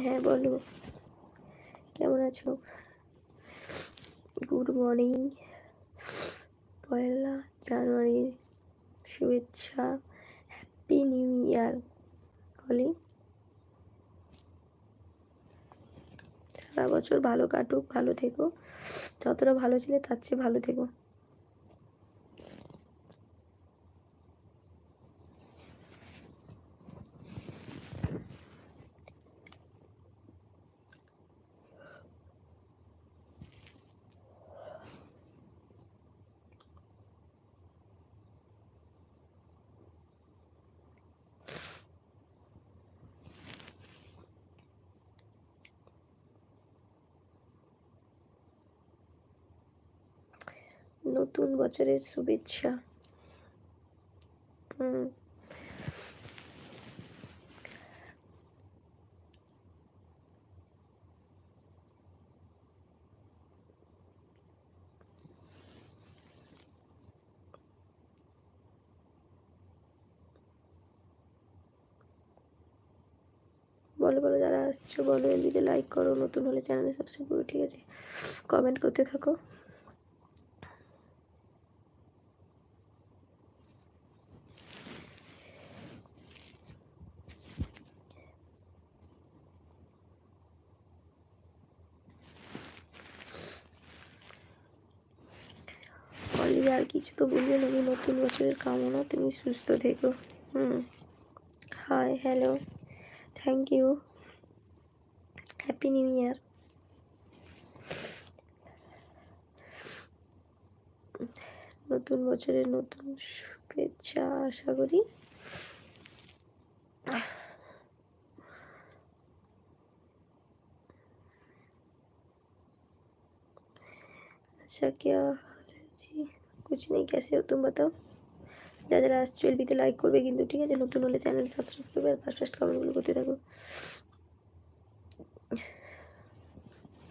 হ্যাঁ বলো, কেমন আছো? গুড মর্নিং, 1 জানুয়ারির শুভেচ্ছা, হ্যাপি নিউ ইয়ার। হলি সারা বছর ভালো কাটুক, ভালো থেকো, যতটা ভালো ছিলে তার চেয়ে ভালো থেকো। নতুন বছরের শুভেচ্ছা। বলো বলো, যারা আসছো বলো, এলবিতে লাইক করো, নতুন হলে চ্যানেলে সাবস্ক্রাইব করো, ঠিক আছে? কমেন্ট করতে থাকো। অলি আর কিছু তো বলবে নাকি? নতুন বছরের কামনা, তুমি সুস্থ থেকো। Hi, hello, thank you, happy new year. নতুন বছরের নতুন শুভেচ্ছা আশা করি। अच्छा क्या हाल है जी? कुछ नहीं, कैसे हो तुम बताओ? যারা আসছো এলবিতে লাইক করবে কিন্তু, ঠিক আছে? নতুন হলে চ্যানেল সাবস্ক্রাইব করবে আর ফার্স্ট কমেন্টগুলো করতে থাকো।